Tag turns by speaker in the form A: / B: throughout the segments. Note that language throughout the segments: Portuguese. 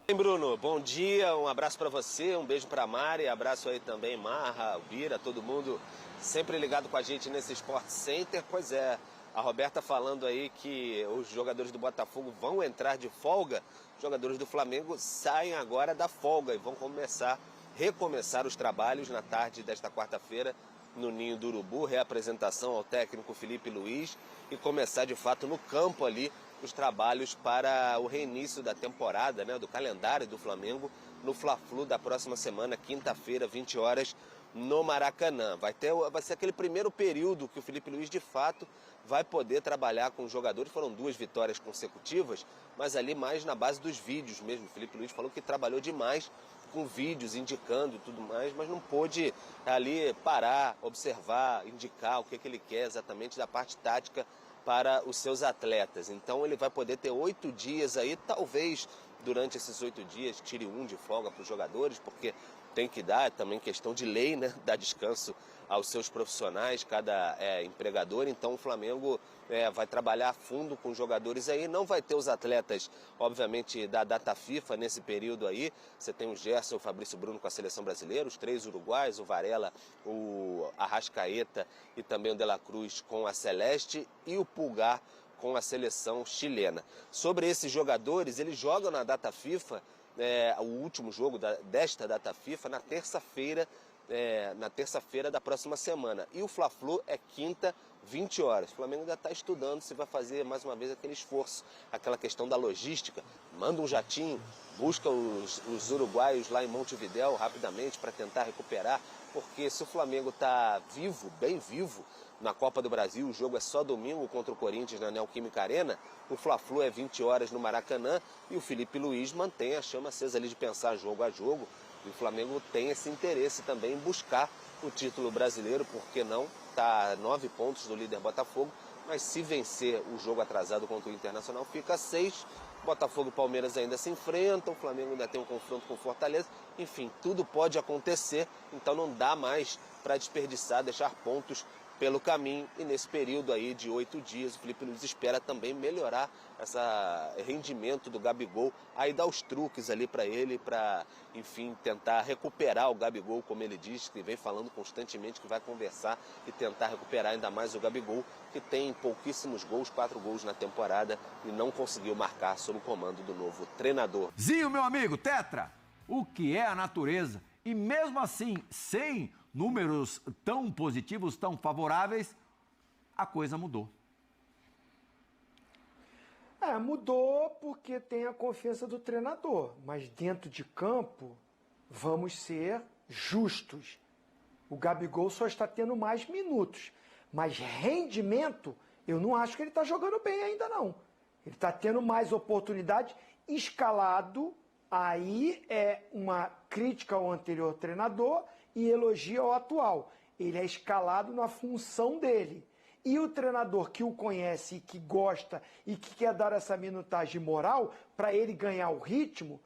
A: Bem, Bruno, bom dia, um abraço para você, um beijo para Mari, abraço aí também, Marra, Bira, todo mundo sempre ligado com a gente nesse Sport Center. Pois é, a Roberta falando aí que os jogadores do Botafogo vão entrar de folga, os jogadores do Flamengo saem agora da folga e vão recomeçar os trabalhos na tarde desta quarta-feira no Ninho do Urubu, reapresentação ao técnico Felipe Luiz e começar de fato no campo ali os trabalhos para o reinício da temporada, né, do calendário do Flamengo no Fla-Flu da próxima semana, quinta-feira, 20 horas, no Maracanã. Vai ser aquele primeiro período que o Felipe Luiz, de fato, vai poder trabalhar com os jogadores. Foram 2 vitórias consecutivas, mas ali mais na base dos vídeos mesmo. O Felipe Luiz falou que trabalhou demais com vídeos, indicando tudo mais, mas não pôde ali parar, observar, indicar o que ele quer exatamente da parte tática para os seus atletas. Então ele vai poder ter 8 dias aí, talvez durante esses 8 dias tire um de folga para os jogadores, porque tem que dar também questão de lei, né, dar descanso aos seus profissionais, cada empregador. Então o Flamengo vai trabalhar a fundo com os jogadores aí, não vai ter os atletas, obviamente, da data FIFA nesse período aí. Você tem o Gerson, o Fabrício Bruno com a seleção brasileira, os 3 uruguaios, o Varela, o Arrascaeta e também o De La Cruz com a Celeste e o Pulgar com a seleção chilena. Sobre esses jogadores, eles jogam na data FIFA, o último jogo desta data FIFA, na terça-feira da próxima semana. E o Fla-Flu é quinta, 20 horas. O Flamengo ainda está estudando se vai fazer mais uma vez aquele esforço, aquela questão da logística. Manda um jatinho, busca os uruguaios lá em Montevidéu rapidamente para tentar recuperar, porque se o Flamengo está vivo, bem vivo, na Copa do Brasil, o jogo é só domingo contra o Corinthians na Neoquímica Arena, o Fla-Flu é 20 horas no Maracanã e o Felipe Luiz mantém a chama acesa ali de pensar jogo a jogo. E o Flamengo tem esse interesse também em buscar o título brasileiro, porque não? Está a 9 pontos do líder Botafogo, mas se vencer o jogo atrasado contra o Internacional fica a 6. Botafogo e Palmeiras ainda se enfrentam, o Flamengo ainda tem um confronto com o Fortaleza. Enfim, tudo pode acontecer, então não dá mais para desperdiçar, deixar pontos pelo caminho. E nesse período aí de 8 dias, o Felipe Luiz espera também melhorar esse rendimento do Gabigol, aí dar os truques ali para ele, para, enfim, tentar recuperar o Gabigol, como ele diz, que vem falando constantemente que vai conversar e tentar recuperar ainda mais o Gabigol, que tem pouquíssimos gols, 4 gols na temporada, e não conseguiu marcar sob o comando do novo treinador.
B: Zinho, meu amigo, Tetra, o que é a natureza? E mesmo assim, sem números tão positivos, tão favoráveis, a coisa mudou.
C: Mudou porque tem a confiança do treinador, mas dentro de campo, vamos ser justos. O Gabigol só está tendo mais minutos, mas rendimento, eu não acho que ele está jogando bem ainda não. Ele está tendo mais oportunidade, escalado. Aí é uma crítica ao anterior treinador e elogio ao atual. Ele é escalado na função dele. E o treinador que o conhece e que gosta e que quer dar essa minutagem moral para ele ganhar o ritmo,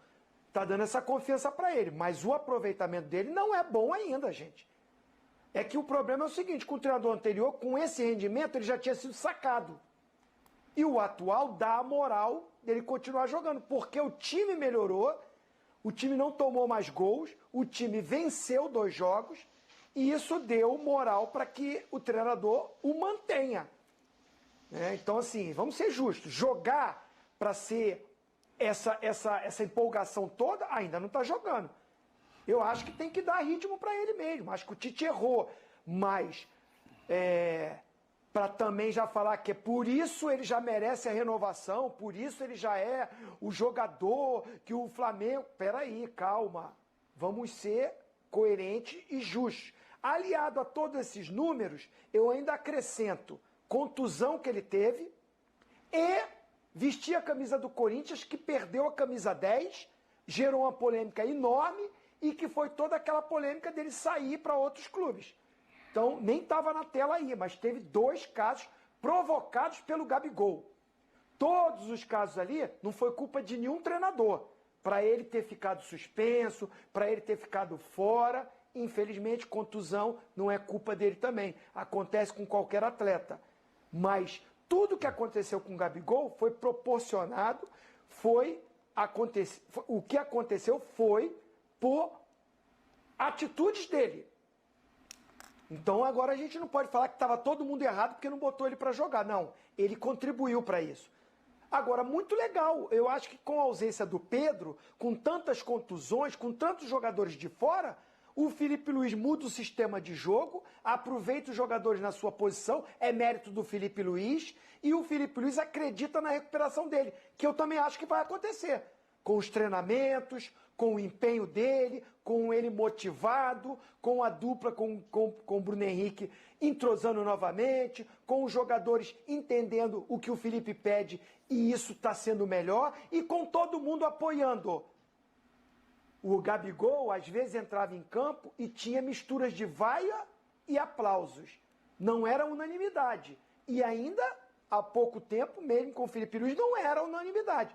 C: está dando essa confiança para ele. Mas o aproveitamento dele não é bom ainda, gente. É que o problema é o seguinte, com o treinador anterior, com esse rendimento, ele já tinha sido sacado. E o atual dá a moral dele continuar jogando, porque o time melhorou, o time não tomou mais gols, o time venceu 2 jogos, e isso deu moral para que o treinador o mantenha. Então, assim, vamos ser justos, jogar para ser essa empolgação toda, ainda não está jogando. Eu acho que tem que dar ritmo para ele mesmo, acho que o Tite errou, mas... para também já falar que é por isso ele já merece a renovação, por isso ele já é o jogador que o Flamengo... Peraí, calma. Vamos ser coerentes e justos. Aliado a todos esses números, eu ainda acrescento contusão que ele teve e vestir a camisa do Corinthians, que perdeu a camisa 10, gerou uma polêmica enorme e que foi toda aquela polêmica dele sair para outros clubes. Então, nem estava na tela aí, mas teve 2 casos provocados pelo Gabigol. Todos os casos ali não foi culpa de nenhum treinador. Para ele ter ficado suspenso, para ele ter ficado fora, infelizmente, contusão não é culpa dele também. Acontece com qualquer atleta. Mas tudo que aconteceu com o Gabigol foi proporcionado, foi o que aconteceu foi por atitudes dele. Então agora a gente não pode falar que estava todo mundo errado porque não botou ele para jogar. Não, ele contribuiu para isso. Agora, muito legal. Eu acho que com a ausência do Pedro, com tantas contusões, com tantos jogadores de fora, o Felipe Luiz muda o sistema de jogo, aproveita os jogadores na sua posição, é mérito do Felipe Luiz, e o Felipe Luiz acredita na recuperação dele, que eu também acho que vai acontecer. Com os treinamentos, com o empenho dele, com ele motivado, com a dupla com o Bruno Henrique entrosando novamente, com os jogadores entendendo o que o Felipe pede e isso está sendo melhor, e com todo mundo apoiando. O Gabigol, às vezes, entrava em campo e tinha misturas de vaia e aplausos. Não era unanimidade. E ainda, há pouco tempo, mesmo com o Felipe Luiz, não era unanimidade.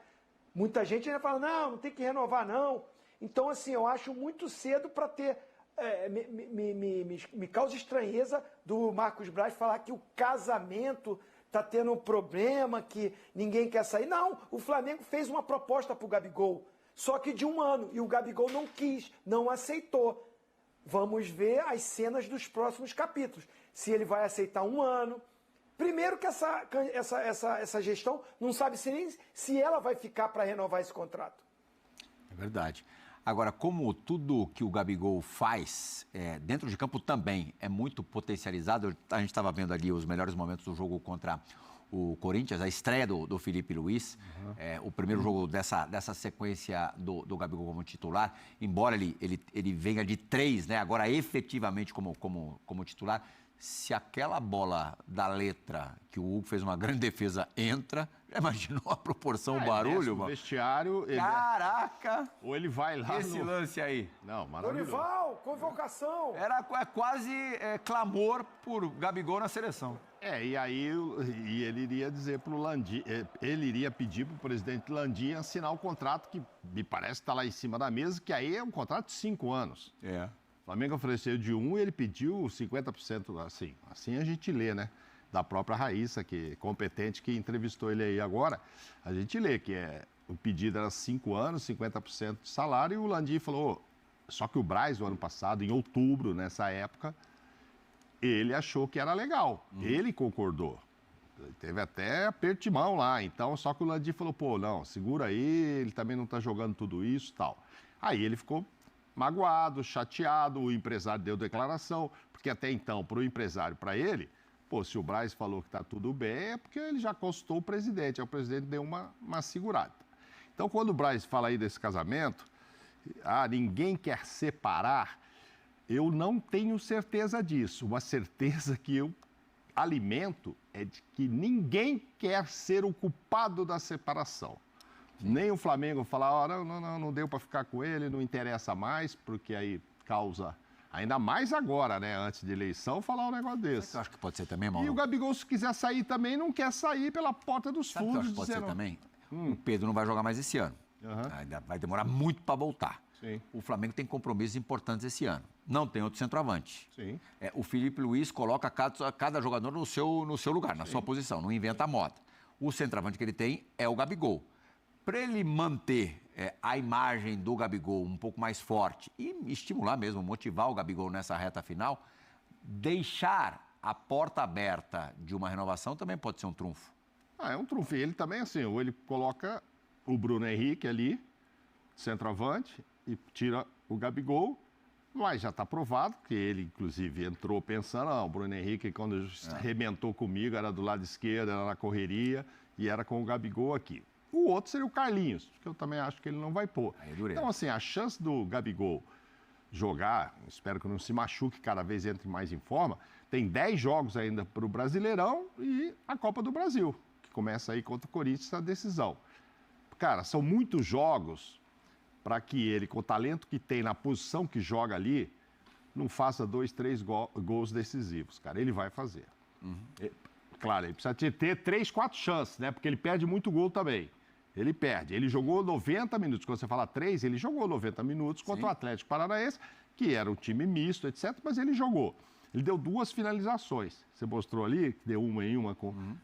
C: Muita gente ainda fala, não tem que renovar, não. Então, assim, eu acho muito cedo para ter... me causa estranheza do Marcos Braz falar que o casamento está tendo um problema, que ninguém quer sair. Não, o Flamengo fez uma proposta para o Gabigol, só que de 1 ano, e o Gabigol não quis, não aceitou. Vamos ver as cenas dos próximos capítulos. Se ele vai aceitar 1 ano. Primeiro que essa gestão não sabe nem se ela vai ficar para renovar esse contrato.
B: É verdade. Agora, como tudo que o Gabigol faz, dentro de campo também é muito potencializado, a gente estava vendo ali os melhores momentos do jogo contra o Corinthians, a estreia do Felipe Luiz, o primeiro jogo dessa sequência do Gabigol como titular, embora ele venha de 3, né, agora efetivamente como titular, se aquela bola da letra, que o Hugo fez uma grande defesa, entra, já imaginou a proporção, o barulho?
D: No vestiário...
B: Caraca!
D: Ou ele vai lá
B: Esse lance aí.
D: Não, maravilhoso.
C: Dorival, convocação!
B: Era quase clamor por Gabigol na seleção.
D: E aí ele iria dizer para o Landim, ele iria pedir para o presidente Landim assinar o contrato que me parece que está lá em cima da mesa, que aí é um contrato de 5 anos. O Flamengo ofereceu de 1 e ele pediu 50%, assim a gente lê, né? Da própria Raíssa, que competente, que entrevistou ele aí agora. A gente lê que o pedido era 5 anos, 50% de salário, e o Landim falou, só que o Braz, o ano passado, em outubro, nessa época, ele achou que era legal, ele concordou. Teve até aperto de mão lá, então, só que o Landim falou, pô, não, segura aí, ele também não tá jogando tudo isso e tal. Aí ele ficou magoado, chateado, o empresário deu declaração, porque até então, para o empresário, para ele, pô, se o Braz falou que está tudo bem, é porque ele já consultou o presidente, aí o presidente deu uma segurada. Então, quando o Braz fala aí desse casamento, ninguém quer separar, eu não tenho certeza disso. Uma certeza que eu alimento é de que ninguém quer ser o culpado da separação. Nem o Flamengo falar, não deu para ficar com ele, não interessa mais, porque aí causa, ainda mais agora, né, antes de eleição, falar um negócio desse.
B: Eu acho que pode ser também, Mauro.
D: E o Gabigol, se quiser sair também, não quer sair pela porta dos
B: Sabe
D: fundos.
B: Que eu acho que pode ser também? O Pedro não vai jogar mais esse ano. Ainda vai demorar muito para voltar.
D: Sim.
B: O Flamengo tem compromissos importantes esse ano. Não tem outro centroavante.
D: Sim.
B: O Felipe Luiz coloca cada jogador no seu lugar, na sua posição, não inventa a moda. O centroavante que ele tem é o Gabigol. Para ele manter a imagem do Gabigol um pouco mais forte e estimular mesmo, motivar o Gabigol nessa reta final, deixar a porta aberta de uma renovação também pode ser um trunfo.
D: É um trunfo. E ele também, assim, ou ele coloca o Bruno Henrique ali, centroavante, e tira o Gabigol, mas já está provado que ele, inclusive, entrou pensando, o Bruno Henrique, quando arrebentou comigo, era do lado esquerdo, era na correria, e era com o Gabigol aqui. O outro seria o Carlinhos, que eu também acho que ele não vai pôr. Então, assim, a chance do Gabigol jogar, espero que não se machuque, cada vez entre mais em forma, tem 10 jogos ainda para o Brasileirão e a Copa do Brasil, que começa aí contra o Corinthians a decisão. Cara, são muitos jogos para que ele, com o talento que tem na posição que joga ali, não faça 2, 3 gols decisivos, cara. Ele vai fazer. Claro, ele precisa ter 3, 4 chances, né? Porque ele perde muito gol também. Ele perde. Ele jogou 90 minutos. Quando você fala 3, ele jogou 90 minutos contra o Atlético Paranaense, que era um time misto, etc. Mas ele jogou. Ele deu 2 finalizações. Você mostrou ali, que deu uma em uma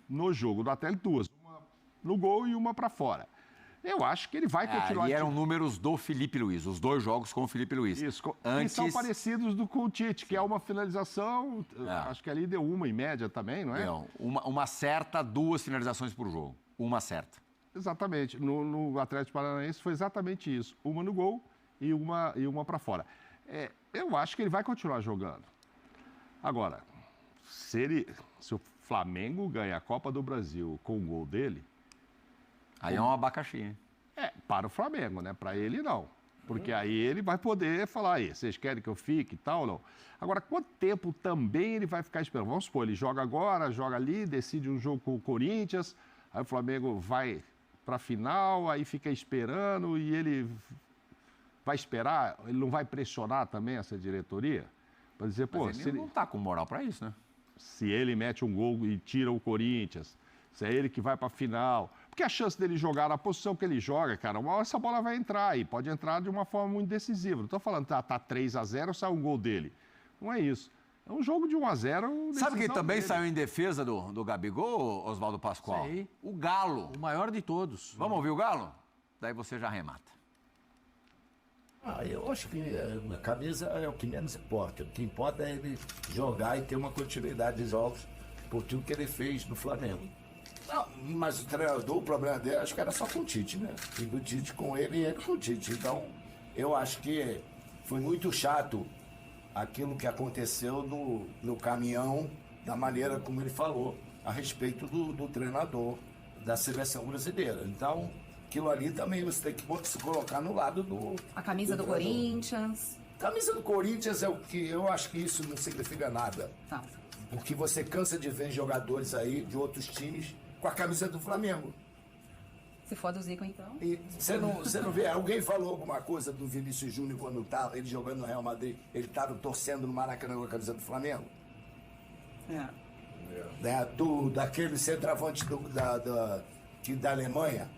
D: no jogo do Atlético, 2. Uma no gol e uma para fora. Eu acho que ele vai continuar...
B: E eram números do Felipe Luiz, os 2 jogos com o Felipe Luiz.
D: Isso,
B: antes...
D: que são parecidos com o Tite, que é uma finalização, acho que ali deu uma em média também, não é?
B: Não, uma certa, 2 finalizações por jogo, uma certa.
D: Exatamente, no Atlético Paranaense foi exatamente isso, uma no gol e uma para fora. Eu acho que ele vai continuar jogando. Agora, se o Flamengo ganha a Copa do Brasil com o gol dele...
B: Aí é um abacaxi, hein?
D: Para o Flamengo, né? Para ele, não. Porque aí ele vai poder falar, aí, vocês querem que eu fique e tal ou não? Agora, quanto tempo também ele vai ficar esperando? Vamos supor, ele joga agora, joga ali, decide um jogo com o Corinthians, aí o Flamengo vai para a final, aí fica esperando e ele vai esperar, ele não vai pressionar também essa diretoria? Para dizer, pô...
B: Mas ele não está com moral para isso, né?
D: Se ele mete um gol e tira o Corinthians, se é ele que vai para a final... Porque a chance dele jogar na posição que ele joga, cara, uma hora essa bola vai entrar e pode entrar de uma forma muito decisiva. Não estou falando que tá 3-0, sai um gol dele. Não é isso. É um jogo de 1-0.
B: Sabe quem também saiu em defesa do Gabigol, Oswaldo Pascoal?
E: Sei.
B: O Galo.
E: O maior de todos.
B: Vamos ouvir o Galo? Daí você já remata.
F: Eu acho que a camisa é o que menos importa. O que importa é ele jogar e ter uma continuidade de jogos por tudo que ele fez no Flamengo. Não, mas o treinador, o problema dele, acho que era só com o Tite, né? E do Tite com ele e ele com o Tite. Então, eu acho que foi muito chato aquilo que aconteceu no caminhão, da maneira como ele falou, a respeito do treinador da seleção brasileira. Então, aquilo ali também você tem que se colocar no lado do...
G: A camisa do Corinthians.
F: A camisa do Corinthians é o que eu acho que isso não significa nada.
G: Tá.
F: Porque você cansa de ver jogadores aí de outros times com a camisa do Flamengo.
G: Se for do Zico, então.
F: E você não vê, alguém falou alguma coisa do Vinícius Júnior quando estava, ele jogando no Real Madrid, ele estava torcendo no Maracanã com a camisa do Flamengo? Daquele centroavante da Alemanha,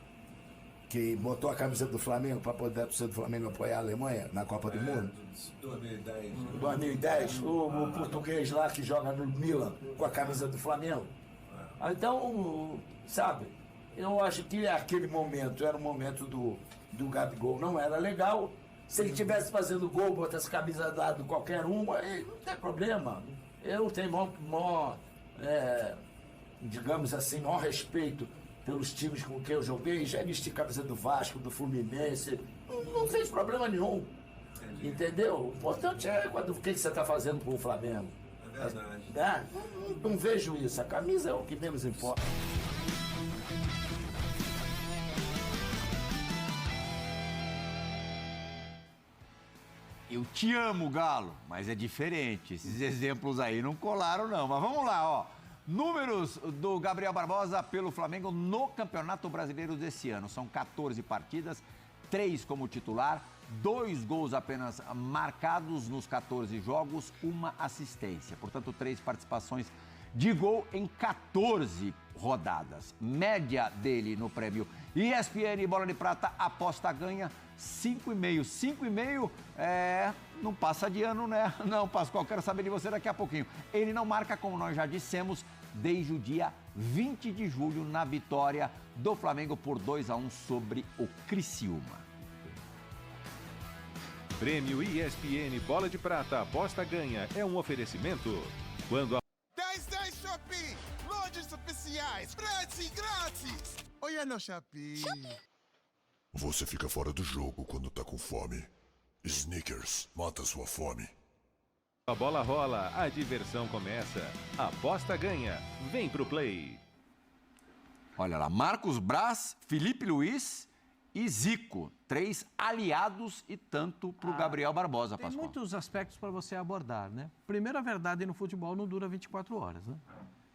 F: que botou a camisa do Flamengo para poder a torcida do Flamengo apoiar a Alemanha na Copa do Mundo? 2010. O português lá que joga no Milan com a camisa do Flamengo. Então, sabe, eu acho que aquele momento era o momento do Gabigol, não era legal. Se ele estivesse fazendo gol, botasse camisa dada qualquer uma, não tem problema. Eu tenho digamos assim, maior respeito pelos times com quem eu joguei, já vesti camisa do Vasco, do Fluminense, não fez problema nenhum. Entendeu? O importante é o que você está fazendo com o Flamengo.
H: É verdade.
F: Não vejo isso. A camisa é o que menos importa.
B: Eu te amo, Galo, mas é diferente. Esses exemplos aí não colaram, não. Mas vamos lá, ó. Números do Gabriel Barbosa pelo Flamengo no Campeonato Brasileiro desse ano. São 14 partidas, 3 como titular, 2 gols apenas marcados nos 14 jogos, 1 assistência. Portanto, 3 participações de gol em 14 rodadas. Média dele no prêmio ESPN Bola de Prata, aposta ganha 5,5. 5,5 não passa de ano, né? Não, Pascoal, quero saber de você daqui a pouquinho. Ele não marca, como nós já dissemos, desde o dia 20 de julho na vitória do Flamengo por 2-1 sobre o Criciúma.
I: Prêmio ESPN Bola de Prata, aposta ganha, é um oferecimento. Quando a
J: 10 Shopping, lojas oficiais, grátis. Olha no Shopping.
K: Você fica fora do jogo quando tá com fome. Snickers, mata sua fome.
I: a bola rola, a diversão começa. Aposta ganha, vem pro Play.
B: Olha lá, Marcos Braz, Felipe Luiz e Zico. 3 aliados e tanto para o Gabriel Barbosa,
E: Tem
B: Pascoal.
E: muitos aspectos para você abordar, né? Primeiro, a verdade no futebol não dura 24 horas, né?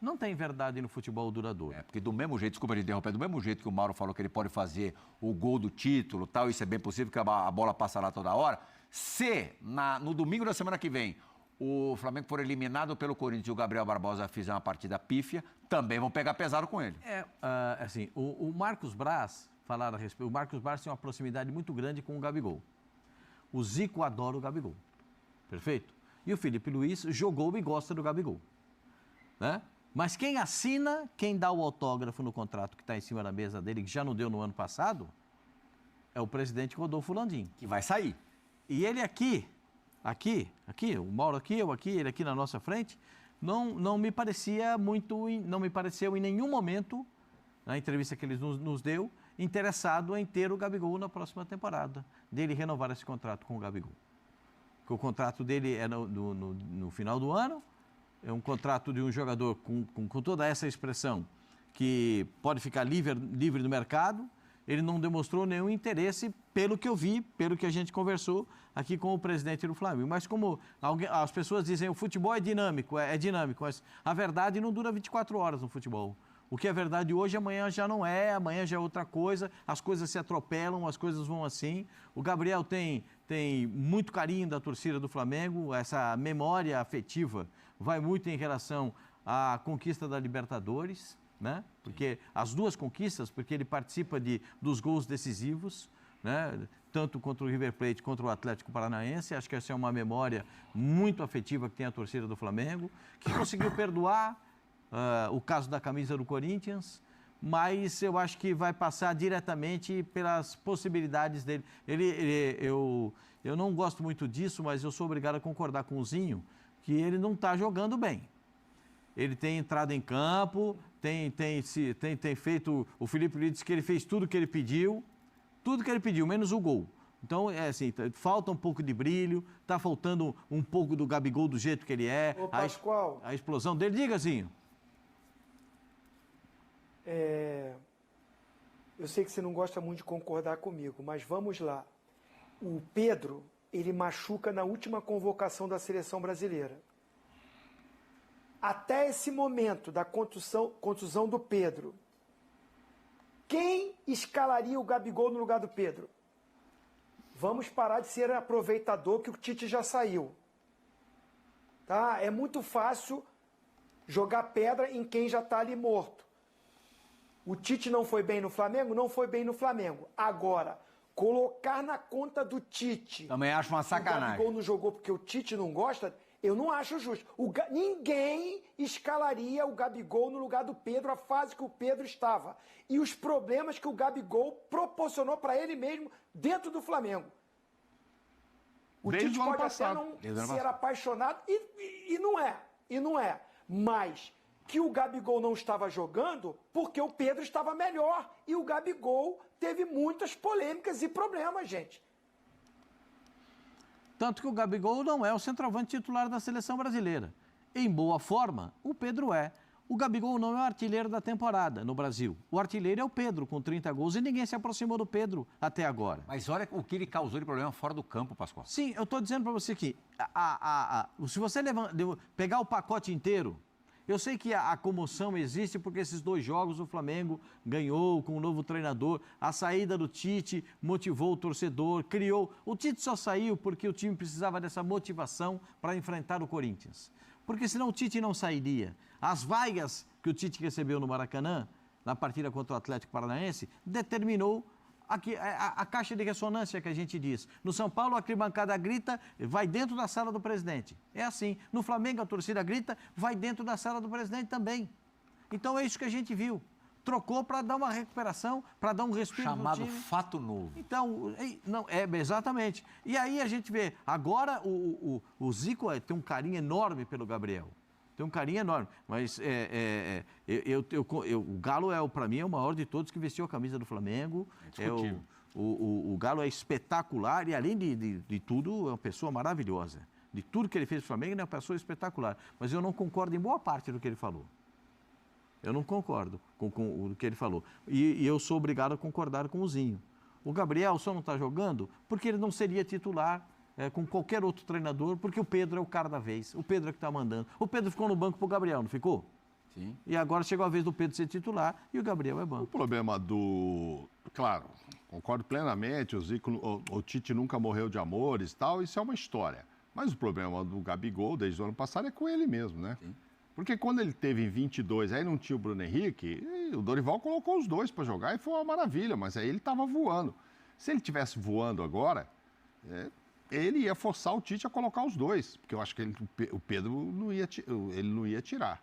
E: Não tem verdade no futebol duradouro.
B: Porque do mesmo jeito, desculpa me interromper, do mesmo jeito que o Mauro falou que ele pode fazer o gol do título, tal, isso é bem possível, que a bola passa lá toda hora. Se no domingo da semana que vem o Flamengo for eliminado pelo Corinthians e o Gabriel Barbosa fizer uma partida pífia, também vão pegar pesado com ele.
E: Assim, o Marcos Braz, falar a respeito, o Marcos Braz tem uma proximidade muito grande com o Gabigol. O Zico adora o Gabigol, perfeito? E o Felipe Luiz jogou e gosta do Gabigol, né? Mas quem assina, quem dá o autógrafo no contrato que está em cima da mesa dele, que já não deu no ano passado, é o presidente Rodolfo Landim.
B: Que vai sair.
E: E ele aqui, o Mauro aqui, eu aqui, ele aqui na nossa frente, não me parecia muito, não me pareceu em nenhum momento, na entrevista que ele nos deu, interessado em ter o Gabigol na próxima temporada, dele renovar esse contrato com o Gabigol. Porque o contrato dele é no final do ano, é um contrato de um jogador com toda essa expressão que pode ficar livre do mercado. Ele não demonstrou nenhum interesse, pelo que eu vi, pelo que a gente conversou aqui com o presidente do Flamengo. Mas como as pessoas dizem, o futebol é dinâmico, mas a verdade não dura 24 horas no futebol. O que é verdade hoje, amanhã já não é, amanhã já é outra coisa, as coisas se atropelam, as coisas vão assim. O Gabriel tem muito carinho da torcida do Flamengo, essa memória afetiva vai muito em relação à conquista da Libertadores, né? Porque as duas conquistas, porque ele participa dos gols decisivos, né? Tanto contra o River Plate contra o Atlético Paranaense. Acho que essa é uma memória muito afetiva que tem a torcida do Flamengo, que conseguiu perdoar o caso da camisa do Corinthians, mas eu acho que vai passar diretamente pelas possibilidades dele. Eu não gosto muito disso, mas eu sou obrigado a concordar com o Zinho que ele não está jogando bem. Ele tem entrado em campo, tem feito... O Felipe Luiz disse que ele fez tudo que ele pediu, menos o gol. Então, é assim, falta um pouco de brilho, está faltando um pouco do Gabigol do jeito que ele é.
C: Ô, Pascoal.
E: A explosão dele. Diga, Zinho.
C: Eu sei que você não gosta muito de concordar comigo, mas vamos lá. O Pedro, ele machuca na última convocação da seleção brasileira. Até esse momento da contusão do Pedro, quem escalaria o Gabigol no lugar do Pedro? Vamos parar de ser aproveitador, que o Tite já saiu. Tá? É muito fácil jogar pedra em quem já está ali morto. O Tite não foi bem no Flamengo? Não foi bem no Flamengo. Agora, colocar na conta do Tite...
B: Também acho uma sacanagem.
C: O Gabigol não jogou porque o Tite não gosta... Eu não acho justo. Ninguém escalaria o Gabigol no lugar do Pedro, a fase que o Pedro estava. E os problemas que o Gabigol proporcionou para ele mesmo dentro do Flamengo. O Tite pode até não ser apaixonado, e não é. E não é. Mas que o Gabigol não estava jogando porque o Pedro estava melhor. E o Gabigol teve muitas polêmicas e problemas, gente.
E: Tanto que o Gabigol não é o centroavante titular da seleção brasileira. Em boa forma, o Pedro é. O Gabigol não é o artilheiro da temporada no Brasil. O artilheiro é o Pedro, com 30 gols, e ninguém se aproximou do Pedro até agora.
B: Mas olha o que ele causou de problema fora do campo, Pascoal.
E: Sim, eu estou dizendo para você que se você pegar o pacote inteiro, eu sei que a comoção existe porque esses 2 jogos o Flamengo ganhou com o novo treinador, a saída do Tite motivou o torcedor, criou... O Tite só saiu porque o time precisava dessa motivação para enfrentar o Corinthians. Porque senão o Tite não sairia. As vaias que o Tite recebeu no Maracanã, na partida contra o Atlético Paranaense, determinou a caixa de ressonância que a gente diz. No São Paulo, a arquibancada grita, vai dentro da sala do presidente. É assim. No Flamengo, a torcida grita, vai dentro da sala do presidente também. Então, é isso que a gente viu. Trocou para dar uma recuperação, para dar um respiro no time.
B: Chamado fato novo.
E: Então, exatamente. E aí a gente vê, agora o Zico tem um carinho enorme pelo Gabriel. Tem um carinho enorme, mas o Galo, para mim, é o maior de todos que vestiu a camisa do Flamengo. O Galo é espetacular e, além de tudo, é uma pessoa maravilhosa. De tudo que ele fez no Flamengo, ele é uma pessoa espetacular. Mas eu não concordo em boa parte do que ele falou. Eu não concordo com o que ele falou. E eu sou obrigado a concordar com o Zinho. O Gabriel só não está jogando porque ele não seria titular com qualquer outro treinador, porque o Pedro é o cara da vez. O Pedro é que está mandando. O Pedro ficou no banco pro Gabriel, não ficou?
B: Sim.
E: E agora chegou a vez do Pedro ser titular e o Gabriel é banco.
D: O problema Claro, concordo plenamente, o Tite nunca morreu de amores e tal, isso é uma história. Mas o problema do Gabigol, desde o ano passado, é com ele mesmo, né? Sim. Porque quando ele teve em 22, aí não tinha o Bruno Henrique, o Dorival colocou os 2 para jogar e foi uma maravilha, mas aí ele estava voando. Se ele tivesse voando agora... ele ia forçar o Tite a colocar os 2, porque eu acho que o Pedro não ia tirar.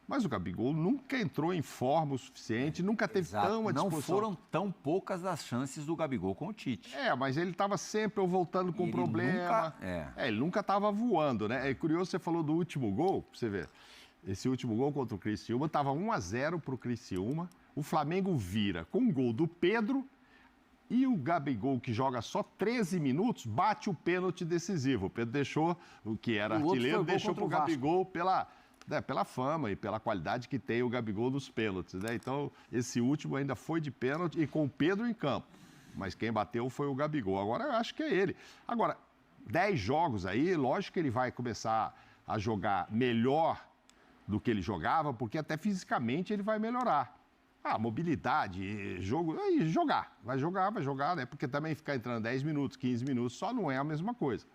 D: Mas o Gabigol nunca entrou em forma o suficiente, nunca teve tão à disposição.
B: Não foram tão poucas as chances do Gabigol com o Tite.
D: Mas ele estava sempre ou voltando com problema. Ele nunca estava voando, né? É curioso, você falou do último gol, pra você ver. Esse último gol contra o Criciúma estava 1-0 para o Criciúma. O Flamengo vira com um gol do Pedro e o Gabigol, que joga só 13 minutos, bate o pênalti decisivo. O Pedro deixou, o que era artilheiro, deixou para o Gabigol pela fama e pela qualidade que tem o Gabigol nos pênaltis, né? Então, esse último ainda foi de pênalti e com o Pedro em campo. Mas quem bateu foi o Gabigol. Agora, eu acho que é ele. Agora, 10 jogos aí, lógico que ele vai começar a jogar melhor do que ele jogava, porque até fisicamente ele vai melhorar. Mobilidade, jogo, vai jogar, né? Porque também ficar entrando 10 minutos, 15 minutos, só não é a mesma coisa.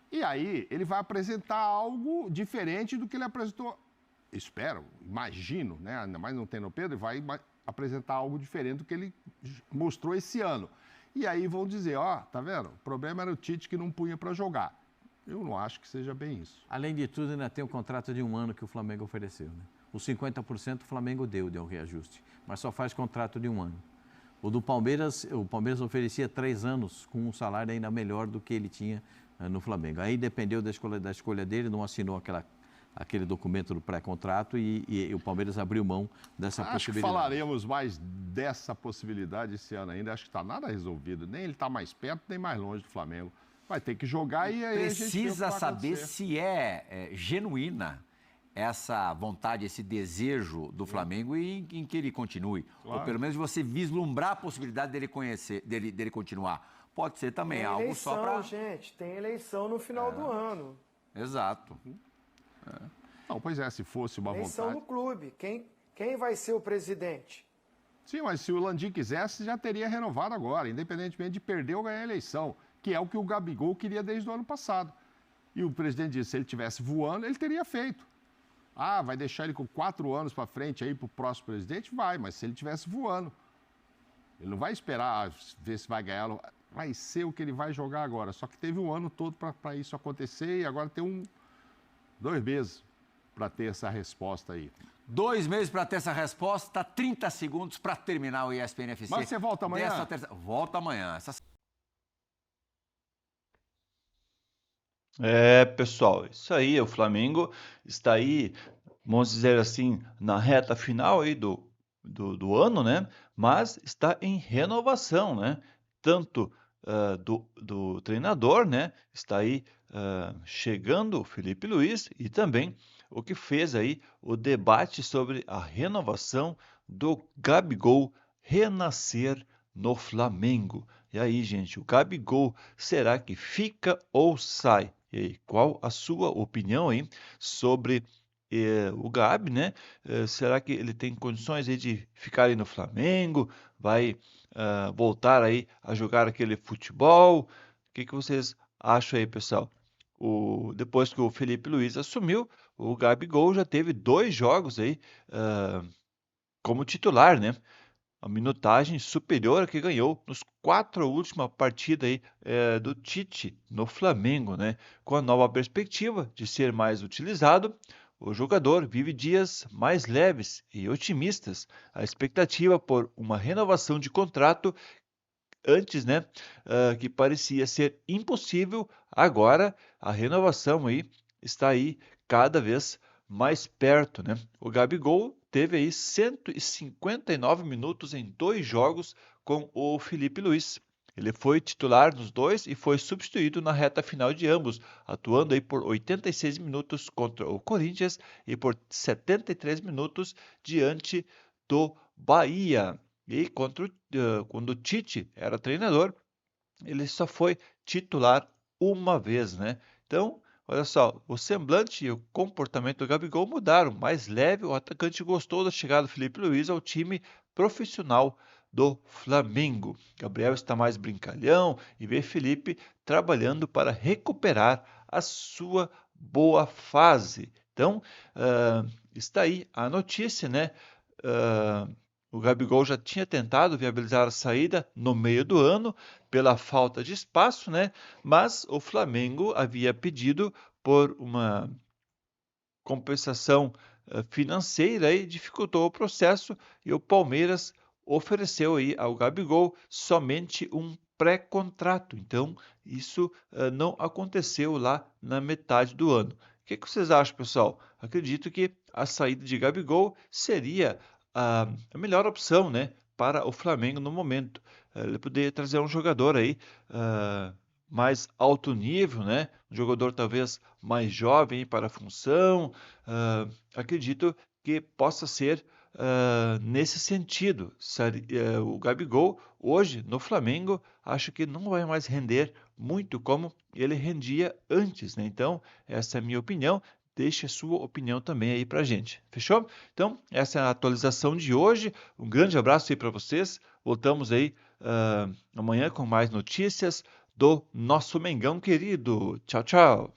D: E aí, ele vai apresentar algo diferente do que ele apresentou, imagino, né? Ainda mais não tendo o Pedro, ele vai apresentar algo diferente do que ele mostrou esse ano. E aí vão dizer, tá vendo? O problema era o Tite que não punha para jogar. Eu não acho que seja bem isso.
E: Além de tudo, ainda tem o contrato de 1 ano que o Flamengo ofereceu, né? Os 50% o Flamengo deu um reajuste, mas só faz contrato de 1 ano. O do Palmeiras, o Palmeiras oferecia 3 anos com um salário ainda melhor do que ele tinha no Flamengo. Aí dependeu da escolha dele, não assinou aquele documento do pré-contrato e o Palmeiras abriu mão dessa possibilidade.
D: Acho que falaremos mais dessa possibilidade esse ano ainda. Acho que está nada resolvido. Nem ele está mais perto, nem mais longe do Flamengo. Vai ter que jogar e aí
B: precisa saber se é genuína essa vontade, esse desejo do Flamengo em que ele continue. Claro. Ou pelo menos você vislumbrar a possibilidade dele continuar. Pode ser também
C: tem
B: algo
C: eleição,
B: só para...
C: gente, tem eleição no final do ano.
B: Exato.
D: Não, pois é, se fosse uma
C: eleição
D: vontade...
C: no clube. Quem vai ser o presidente?
D: Sim, mas se o Landim quisesse, já teria renovado agora, independentemente de perder ou ganhar a eleição, que é o que o Gabigol queria desde o ano passado. E o presidente disse, se ele estivesse voando, ele teria feito. Vai deixar ele com 4 anos para frente aí para o próximo presidente? Vai, mas se ele estivesse voando. Ele não vai esperar ver se vai ganhar, vai ser o que ele vai jogar agora. Só que teve 1 ano todo para isso acontecer e agora tem 2 meses para ter essa resposta aí.
B: 2 meses para ter essa resposta, 30 segundos para terminar o ESPN FC.
D: Mas você volta amanhã?
B: Volta amanhã.
H: Pessoal, isso aí, o Flamengo está aí, vamos dizer assim, na reta final aí do ano, né? Mas está em renovação, né? Tanto do treinador, né? Está aí chegando o Felipe Luiz e também o que fez aí o debate sobre a renovação do Gabigol renascer no Flamengo. E aí, gente, o Gabigol, será que fica ou sai? E aí, qual a sua opinião aí sobre o Gabi, né? Será que ele tem condições aí de ficar aí no Flamengo? Vai voltar aí a jogar aquele futebol? O que vocês acham aí, pessoal? Depois que o Felipe Luiz assumiu, o Gabigol já teve 2 jogos aí como titular, né? A minutagem superior a que ganhou nos 4 últimas partidas aí, do Tite no Flamengo, né? Com a nova perspectiva de ser mais utilizado, o jogador vive dias mais leves e otimistas. A expectativa por uma renovação de contrato antes, né, que parecia ser impossível, agora a renovação aí está aí cada vez mais perto, né? O Gabigol teve aí 159 minutos em 2 jogos com o Felipe Luiz. Ele foi titular nos 2 e foi substituído na reta final de ambos, atuando aí por 86 minutos contra o Corinthians e por 73 minutos diante do Bahia. E quando o Tite era treinador, ele só foi titular uma vez, né? Então, olha só, o semblante e o comportamento do Gabigol mudaram. Mais leve, o atacante gostou da chegada do Felipe Luiz ao time profissional do Flamengo. Gabriel está mais brincalhão e vê Felipe trabalhando para recuperar a sua boa fase. Então, está aí a notícia, né? O Gabigol já tinha tentado viabilizar a saída no meio do ano pela falta de espaço, né? Mas o Flamengo havia pedido por uma compensação financeira aí dificultou o processo e o Palmeiras ofereceu aí ao Gabigol somente um pré-contrato. Então, isso não aconteceu lá na metade do ano. O que vocês acham, pessoal? Acredito que a saída de Gabigol seria a melhor opção, né, para o Flamengo no momento. Ele poderia trazer um jogador aí mais alto nível, né? Um jogador talvez mais jovem para a função. Acredito que possa ser nesse sentido. O Gabigol, hoje, no Flamengo, acho que não vai mais render muito como ele rendia antes, né? Então, essa é a minha opinião. Deixe a sua opinião também aí pra gente. Fechou? Então, essa é a atualização de hoje. Um grande abraço aí para vocês. Voltamos aí amanhã com mais notícias do nosso Mengão querido. Tchau, tchau.